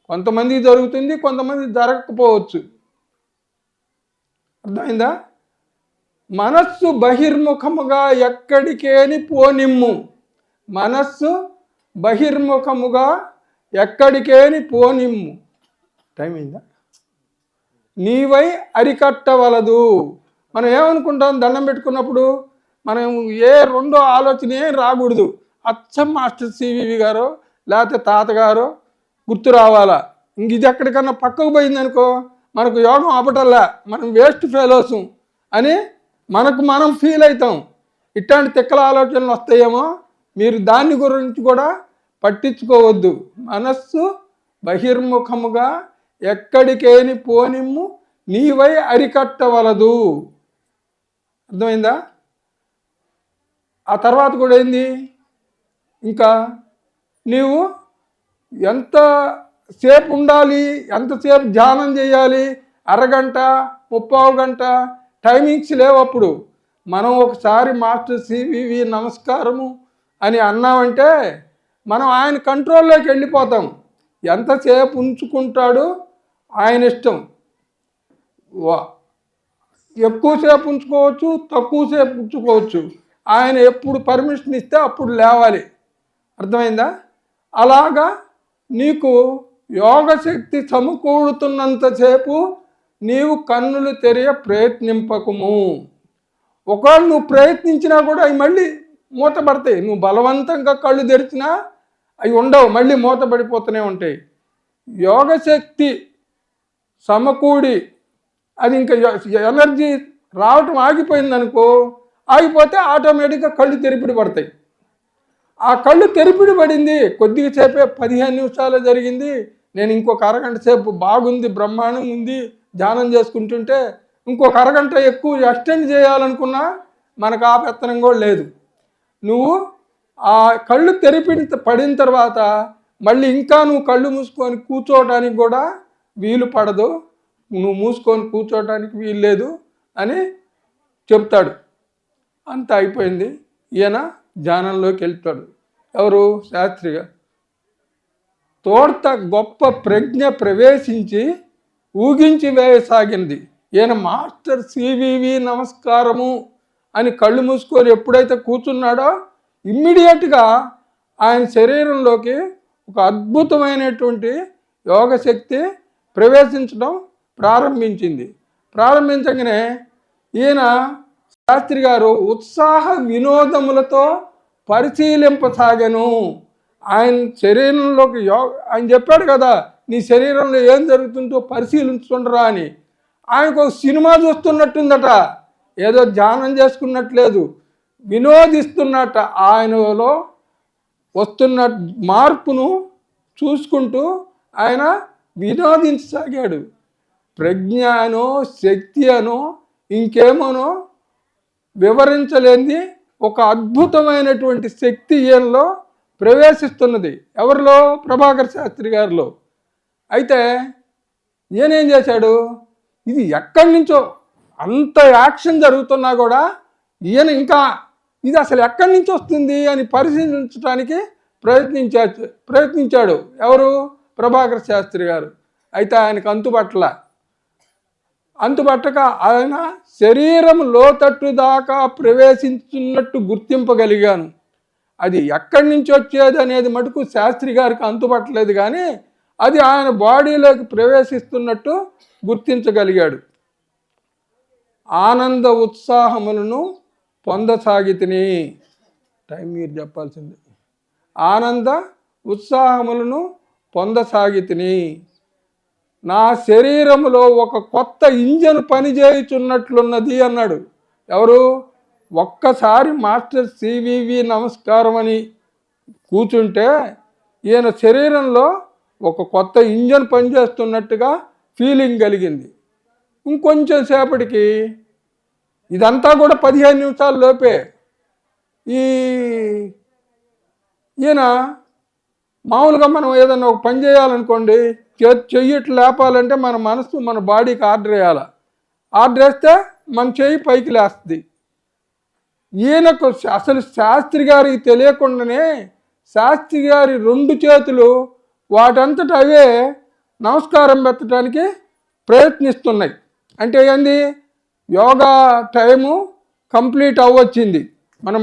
కొంతమంది జరుగుతుంది, కొంతమంది జరగకపోవచ్చు. అర్థమైందా? మనస్సు బహిర్ముఖముగా ఎక్కడికేని పోనిమ్ము. మనస్సు బహిర్ముఖముగా ఎక్కడికేని పోనిమ్ము. టైం అయిందా? నీవై అరికట్టవలదు. మనం ఏమనుకుంటాం దండం పెట్టుకున్నప్పుడు? మనం ఏ రెండో ఆలోచన ఏం రాకూడదు. అచ్చం మాస్టర్ సివివి గారు లేకపోతే తాతగారు గుర్తు రావాలా. ఇంక ఇది ఎక్కడికన్నా పక్కకు పోయిందనుకో మనకు యోగం అవ్వటల్లా, మనం వేస్ట్ ఫెలోసు అని మనం ఫీల్ అవుతాం. ఇట్లాంటి తిక్కల ఆలోచనలు వస్తాయేమో, మీరు దాని గురించి కూడా పట్టించుకోవద్దు. మనస్సు బహిర్ముఖముగా ఎక్కడికేని పోనిమ్ము, నీవై అరికట్టవలదు. అర్థమైందా? ఆ తర్వాత కూడా ఏంది, ఇంకా నీవు ఎంతసేపు ఉండాలి, ఎంతసేపు ధ్యానం చేయాలి, అరగంట, 30 గంట టైమింగ్స్ లేవు. అప్పుడు మనం ఒకసారి మాస్టర్ సివివి నమస్కారము అని అన్నామంటే మనం ఆయన కంట్రోల్లోకి వెళ్ళిపోతాం. ఎంతసేపు ఉంచుకుంటాడు ఆయన ఇష్టం. ఎక్కువసేపు ఉంచుకోవచ్చు, తక్కువసేపు ఉంచుకోవచ్చు. ఆయన ఎప్పుడు పర్మిషన్ ఇస్తే అప్పుడు లేవాలి. అర్థమైందా? అలాగా నీకు యోగశక్తి సమకూడుతున్నంతసేపు నీవు కన్నులు తెరియ ప్రయత్నింపకము. ఒకవేళ నువ్వు ప్రయత్నించినా కూడా అవి మళ్ళీ మూతపడతాయి. నువ్వు బలవంతంగా కళ్ళు తెరిచినా అవి ఉండవు, మళ్ళీ మూతపడిపోతూనే ఉంటాయి. యోగశక్తి సమకూడి అది ఇంకా ఎనర్జీ రావటం ఆగిపోయిందనుకో, ఆగిపోతే ఆటోమేటిక్గా కళ్ళు తెరిపిడి పడతాయి. ఆ కళ్ళు తెరిపిడి పడింది కొద్దిగా సేపే, 15 నిమిషాలు జరిగింది, నేను ఇంకొక అరగంట సేపు బాగుంది, బ్రహ్మాండం ఉంది, ధ్యానం చేసుకుంటుంటే ఇంకొక అరగంట ఎక్కువ ఎక్స్టెండ్ చేయాలనుకున్నా మనకు ఆ పెత్తనం కూడా లేదు. నువ్వు ఆ కళ్ళు పడిన తర్వాత మళ్ళీ ఇంకా నువ్వు కళ్ళు మూసుకొని కూర్చోవడానికి కూడా వీలు పడదు, నువ్వు మూసుకొని కూర్చోవడానికి వీలు లేదు అని చెప్తాడు. అంత అయిపోయింది. ఈయన ధ్యానంలోకి వెళ్తాడు. ఎవరు? శాస్త్రిగా. తోడ్త గొప్ప ప్రజ్ఞ ప్రవేశించి ఊగించి వేయసాగింది. ఈయన మాస్టర్ సివివి నమస్కారము అని కళ్ళు మూసుకొని ఎప్పుడైతే కూర్చున్నాడో ఇమ్మీడియట్గా ఆయన శరీరంలోకి ఒక అద్భుతమైనటువంటి యోగశక్తి ప్రవేశించడం ప్రారంభించగానే ఈయన శాస్త్రి గారు ఉత్సాహ వినోదములతో పరిశీలింపసాగాను. ఆయన శరీరంలోకి ఆయన చెప్పాడు కదా, నీ శరీరంలో ఏం జరుగుతుందో పరిశీలించుకుంటారా అని. ఆయనకు ఒక సినిమా చూస్తున్నట్టుందట, ఏదో ధ్యానం చేసుకున్నట్లేదు, వినోదిస్తున్నట్ట. ఆయనలో వస్తున్న మార్పును చూసుకుంటూ ఆయన వినోదించసాగాడు. ప్రజ్ఞ అనో శక్తి అనో ఇంకేమోనో వివరించలేని ఒక అద్భుతమైనటువంటి శక్తి ఈయనలో ప్రవేశిస్తున్నది. ఎవరిలో? ప్రభాకర్ శాస్త్రి గారిలో. అయితే ఈయనేం చేశాడు, ఇది ఎక్కడి నుంచో అంత యాక్షన్ జరుగుతున్నా కూడా ఈయన ఇంకా ఇది అసలు ఎక్కడి నుంచి వస్తుంది అని పరిశీలించడానికి ప్రయత్నించాడు. ఎవరు? ప్రభాకర్ శాస్త్రి గారు. అయితే ఆయనకు అంతుపట్టక ఆయన శరీరం లోతట్టు దాకా ప్రవేశించున్నట్టు గుర్తింపగలిగాను. అది ఎక్కడి నుంచి వచ్చేది అనేది మటుకు శాస్త్రి గారికి అంతుపట్టలేదు, కానీ అది ఆయన బాడీలోకి ప్రవేశిస్తున్నట్టు గుర్తించగలిగాడు. ఆనంద ఉత్సాహములను పొందసాగితిని. టైం మీరు చెప్పాల్సింది. ఆనంద ఉత్సాహములను పొందసాగితిని. నా శరీరములో ఒక కొత్త ఇంజన్ పనిచేయుచున్నట్లున్నది అన్నాడు. ఎవరు? ఒక్కసారి మాస్టర్ సివివి నమస్కారం అని కూర్చుంటే ఈయన శరీరంలో ఒక కొత్త ఇంజన్ పనిచేస్తున్నట్టుగా ఫీలింగ్ కలిగింది. ఇంకొంచెం సేపటికి ఇదంతా కూడా 15 నిమిషాల లోపే ఈయన మామూలుగా మనం ఏదన్నా ఒక పని చేయాలనుకోండి, చెయ్యిట్లు లేపాలంటే మన మనసు మన బాడీకి ఆర్డర్ వేయాలి. ఆర్డర్ వేస్తే మన చెయ్యి పైకి లేస్తుంది. ఈయనకు అసలు శాస్త్రి గారికి తెలియకుండానే శాస్త్రి గారి 2 చేతులు వాటంతట అవే నమస్కారం పెట్టడానికి ప్రయత్నిస్తున్నాయి. అంటే ఏంది, యోగా టైము కంప్లీట్ అవ్వచ్చింది. మనం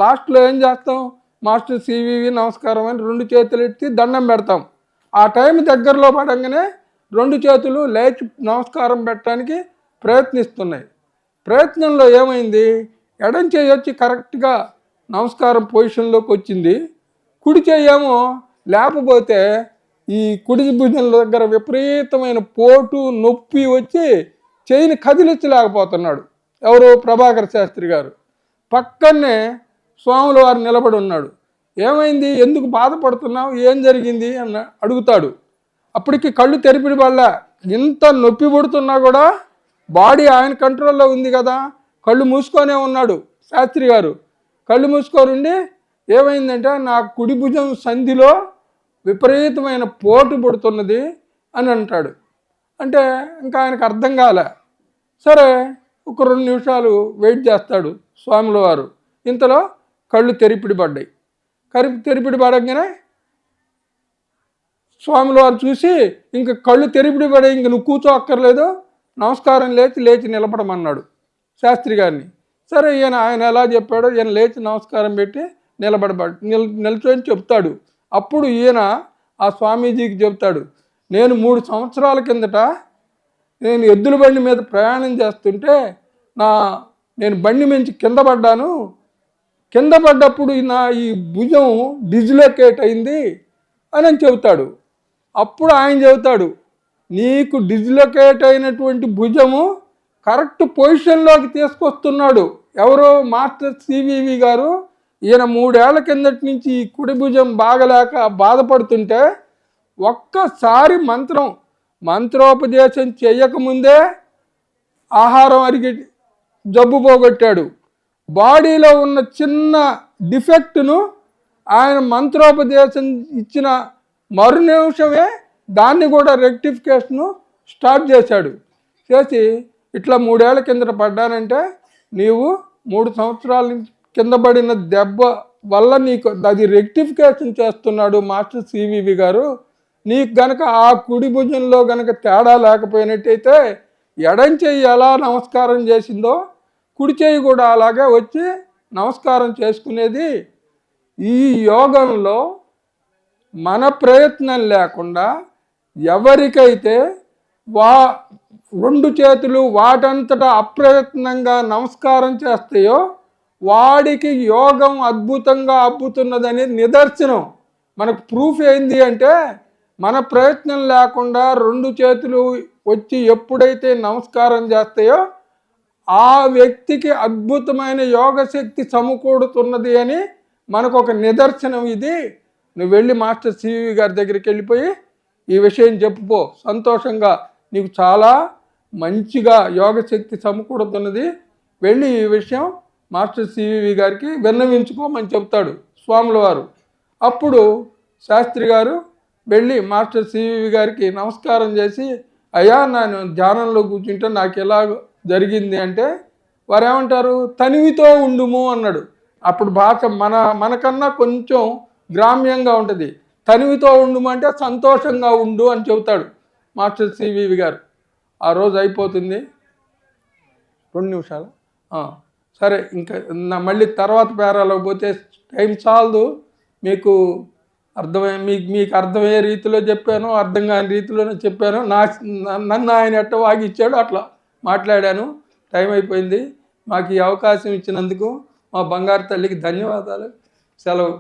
లాస్ట్లో ఏం చేస్తాం, మాస్టర్ సివివి నమస్కారం అని 2 చేతులు ఎత్తి దండం పెడతాం. ఆ టైం దగ్గరలో పడంగానే 2 చేతులు లేచి నమస్కారం పెట్టడానికి ప్రయత్నిస్తున్నాయి. ప్రయత్నంలో ఏమైంది, ఎడం చేయి వచ్చి కరెక్ట్గా నమస్కారం పొజిషన్లోకి వచ్చింది, కుడి చేయేమో లేకపోతే ఈ కుడి భుజం దగ్గర విపరీతమైన పోటు నొప్పి వచ్చి చేయిని కదిలించలేకపోతున్నాడు. ఎవరు? ప్రభాకర్ శాస్త్రి గారు. పక్కనే స్వాముల వారు నిలబడి ఉన్నాడు. ఏమైంది, ఎందుకు బాధపడుతున్నావు, ఏం జరిగింది అని అడుగుతాడు. అప్పటికి కళ్ళు తెరిపిడి వల్ల ఇంత నొప్పి పుడుతున్నా కూడా బాడీ ఆయన కంట్రోల్లో ఉంది కదా, కళ్ళు మూసుకొనే ఉన్నాడు శాస్త్రి గారు. కళ్ళు మూసుకొని ఉండి ఏమైందంటే నా కుడి భుజం సంధిలో విపరీతమైన పోటు పుడుతున్నది అని అంటాడు. అంటే ఇంకా ఆయనకు అర్థం కాలే. సరే ఒక 2 నిమిషాలు వెయిట్ చేస్తాడు స్వాముల వారు. ఇంతలో కళ్ళు తెరిపిడి పడ్డాయి. తెరిపిడి పడగానే స్వాముల వారు చూసి ఇంక కళ్ళు తెరిపిడి పడే, ఇంక నువ్వు కూర్చో అక్కర్లేదు, నమస్కారం లేచి నిలబడమన్నాడు శాస్త్రి గారిని. సరే ఆయన ఎలా చెప్పాడో ఈయన లేచి నమస్కారం పెట్టి నిల్చొని చెప్తాడు. అప్పుడు ఈయన ఆ స్వామీజీకి చెప్తాడు, నేను 3 సంవత్సరాల కిందట నేను ఎద్దుల బండి మీద ప్రయాణం చేస్తుంటే నేను బండి మించి కింద పడ్డాను. కింద పడ్డప్పుడు ఈ భుజం డిజ్లొకేట్ అయింది అని చెబుతాడు. అప్పుడు ఆయన చెబుతాడు, నీకు డిజ్లొకేట్ అయినటువంటి భుజము కరెక్ట్ పొజిషన్లోకి తీసుకొస్తున్నాడు ఎవరు? మాస్టర్ సివివి గారు. ఈయన 3 ఏళ్ల కిందటి నుంచి ఈ కుడి భుజం బాగలేక బాధపడుతుంటే ఒక్కసారి మంత్రోపదేశం చేయకముందే ఆహారం అరిగి జబ్బు పోగొట్టాడు. బాడీలో ఉన్న చిన్న డిఫెక్ట్ను ఆయన మంత్రోపదేశం ఇచ్చిన మరు నిమిషమే దాన్ని కూడా రెక్టిఫికేషను స్టార్ట్ చేశాడు. చేసి ఇట్లా 3 ఏళ్ల కిందట పడ్డానంటే నీవు 3 సంవత్సరాల కింద పడిన దెబ్బ వల్ల నీకు అది రెక్టిఫికేషన్ చేస్తున్నాడు మాస్టర్ సివివి గారు. నీకు గనక ఆ కుడి భుజంలో గనక తేడా లేకపోయినట్టయితే ఎడం చెయ్యి ఎలా నమస్కారం చేసిందో కుడి చెయ్యి కూడా అలాగే వచ్చి నమస్కారం చేసుకునేది. ఈ యోగంలో మన ప్రయత్నం లేకుండా ఎవరికైతే 2 చేతులు వాటంతటా అప్రయత్నంగా నమస్కారం చేస్తాయో వాడికి యోగం అద్భుతంగా అబ్బుతున్నదని నిదర్శనం. మనకు ప్రూఫ్ ఏంది అంటే మన ప్రయత్నం లేకుండా 2 చేతులు వచ్చి ఎప్పుడైతే నమస్కారం చేస్తాయో ఆ వ్యక్తికి అద్భుతమైన యోగశక్తి సమకూడుతున్నది అని మనకు ఒక నిదర్శనం ఇది. నువ్వు వెళ్ళి మాస్టర్ సివి గారి దగ్గరికి వెళ్ళిపోయి ఈ విషయం చెప్పుకో, సంతోషంగా నీకు చాలా మంచిగా యోగశక్తి సమకూడుతున్నది, వెళ్ళి ఈ విషయం మాస్టర్ సివి గారికి విన్నవించుకోమని చెప్తాడు స్వాముల వారు. అప్పుడు శాస్త్రి గారు వెళ్ళి మాస్టర్ సివి గారికి నమస్కారం చేసి, అయ్యా నేను ధ్యానంలో కూర్చుంటే నాకు ఎలా జరిగింది అంటే వారు ఏమంటారు, తనివితో ఉండుము అన్నాడు. అప్పుడు భాష మనకన్నా కొంచెం గ్రామ్యంగా ఉంటుంది. తనివితో ఉండుము అంటే సంతోషంగా ఉండు అని చెబుతాడు మాస్టర్ సివివి గారు. ఆ రోజు అయిపోతుంది. 2 నిమిషాలు సరే, ఇంకా మళ్ళీ తర్వాత పేరాలోకి పోతే టైం చాలదు. మీకు అర్థమయ్యే రీతిలో చెప్పాను, అర్థం కాని రీతిలోనే చెప్పాను. నన్ను ఆయన ఎట్ట వాగిచ్చాడు అట్లా మాట్లాడాను. టైం అయిపోయింది. మాకు ఈ అవకాశం ఇచ్చినందుకు మా బంగారు తల్లికి ధన్యవాదాలు. సెలవు.